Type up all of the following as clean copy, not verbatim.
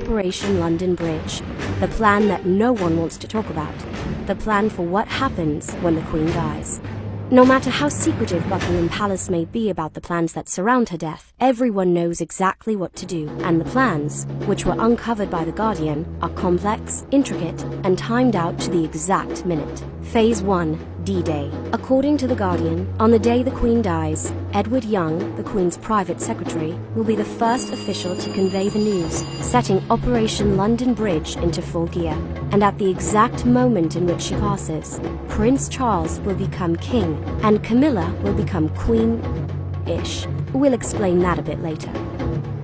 Operation London Bridge, the plan that no one wants to talk about, the plan for what happens when the Queen dies. No matter how secretive Buckingham Palace may be about the plans that surround her death, everyone knows exactly what to do, and the plans, which were uncovered by The Guardian, are complex, intricate, and timed out to the exact minute. Phase 1. D-Day. According to The Guardian, on the day the Queen dies, Edward Young, the Queen's private secretary, will be the first official to convey the news, setting Operation London Bridge into full gear. And at the exact moment in which she passes, Prince Charles will become king, and Camilla will become queen-ish. We'll explain that a bit later.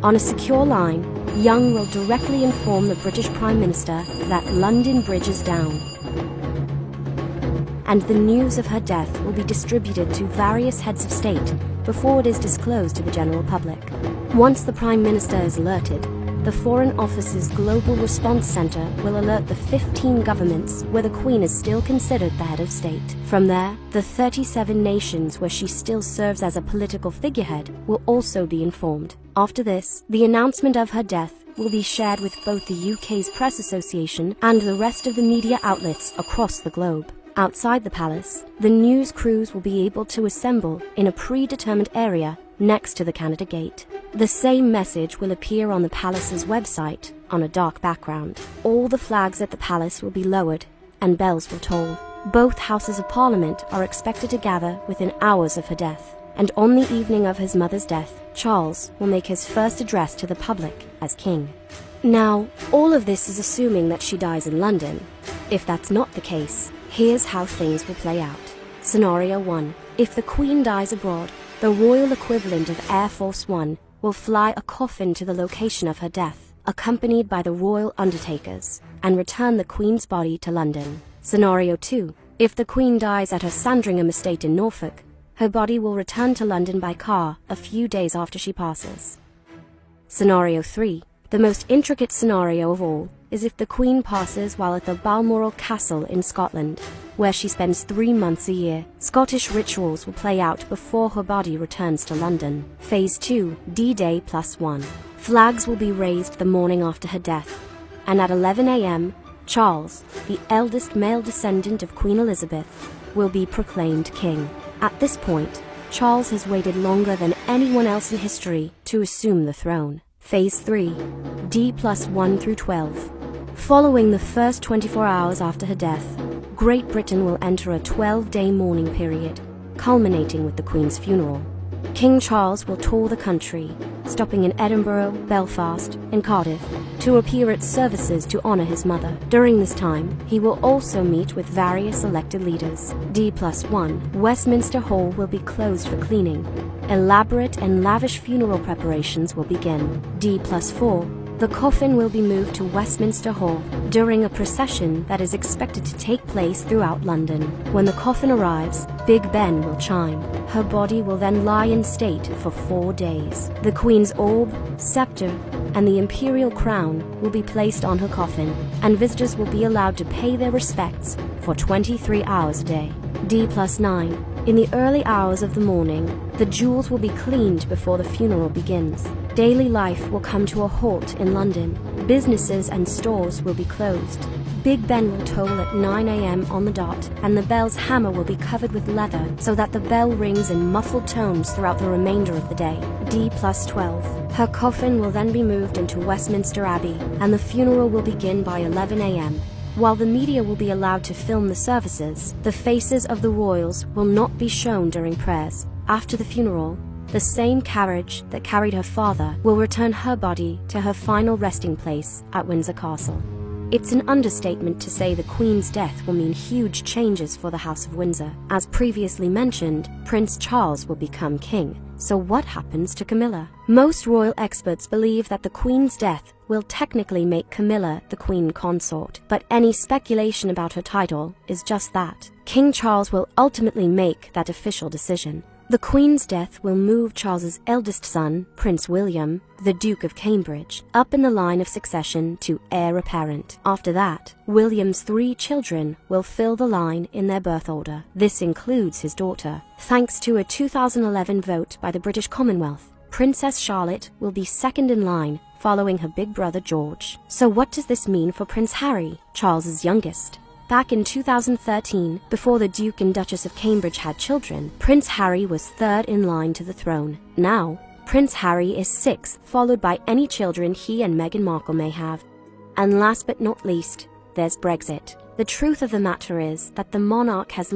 On a secure line, Young will directly inform the British Prime Minister that London Bridge is down, and the news of her death will be distributed to various heads of state before it is disclosed to the general public. Once the Prime Minister is alerted, the Foreign Office's Global Response Centre will alert the 15 governments where the Queen is still considered the head of state. From there, the 37 nations where she still serves as a political figurehead will also be informed. After this, the announcement of her death will be shared with both the UK's Press Association and the rest of the media outlets across the globe. Outside the palace, the news crews will be able to assemble in a predetermined area next to the Canada Gate. The same message will appear on the palace's website on a dark background. All the flags at the palace will be lowered and bells will toll. Both Houses of Parliament are expected to gather within hours of her death. And on the evening of his mother's death, Charles will make his first address to the public as king. Now, all of this is assuming that she dies in London. If that's not the case, here's how things will play out. Scenario 1. If the Queen dies abroad, the royal equivalent of Air Force One will fly a coffin to the location of her death, accompanied by the royal undertakers, and return the Queen's body to London. Scenario 2. If the Queen dies at her Sandringham estate in Norfolk, her body will return to London by car a few days after she passes. Scenario 3. The most intricate scenario of all is if the Queen passes while at the Balmoral Castle in Scotland, where she spends 3 months a year. Scottish rituals will play out before her body returns to London. Phase 2. D-Day +1. Flags will be raised the morning after her death, and at 11 a.m., Charles, the eldest male descendant of Queen Elizabeth, will be proclaimed king. At this point, Charles has waited longer than anyone else in history to assume the throne. Phase 3. D+1 through 12. Following the first 24 hours after her death, Great Britain will enter a 12-day mourning period, culminating with the Queen's funeral. King Charles will tour the country, stopping in Edinburgh, Belfast, and Cardiff, to appear at services to honour his mother. During this time, he will also meet with various elected leaders. D+1. Westminster Hall will be closed for cleaning. Elaborate and lavish funeral preparations will begin. D+4. The coffin will be moved to Westminster Hall during a procession that is expected to take place throughout London. When the coffin arrives, Big Ben will chime. Her body will then lie in state for 4 days. The Queen's orb, scepter, and the imperial crown will be placed on her coffin, and visitors will be allowed to pay their respects for 23 hours a day. D+9. In the early hours of the morning, the jewels will be cleaned before the funeral begins. Daily life will come to a halt in London. Businesses and stores will be closed. Big Ben will toll at 9 a.m. on the dot, and the bell's hammer will be covered with leather so that the bell rings in muffled tones throughout the remainder of the day. D+12. Her coffin will then be moved into Westminster Abbey, and the funeral will begin by 11 a.m. While the media will be allowed to film the services, the faces of the royals will not be shown during prayers. After the funeral, the same carriage that carried her father will return her body to her final resting place at Windsor Castle. It's an understatement to say the Queen's death will mean huge changes for the House of Windsor. As previously mentioned, Prince Charles will become king. So what happens to Camilla? Most royal experts believe that the Queen's death will technically make Camilla the Queen Consort, but any speculation about her title is just that. King Charles will ultimately make that official decision. The Queen's death will move Charles's eldest son, Prince William, the Duke of Cambridge, up in the line of succession to heir apparent. After that, William's 3 children will fill the line in their birth order. This includes his daughter. Thanks to a 2011 vote by the British Commonwealth, Princess Charlotte will be second in line, following her big brother George. So what does this mean for Prince Harry, Charles's youngest? Back in 2013, before the Duke and Duchess of Cambridge had children, Prince Harry was third in line to the throne. Now, Prince Harry is sixth, followed by any children he and Meghan Markle may have. And last but not least, there's Brexit. The truth of the matter is that the monarch has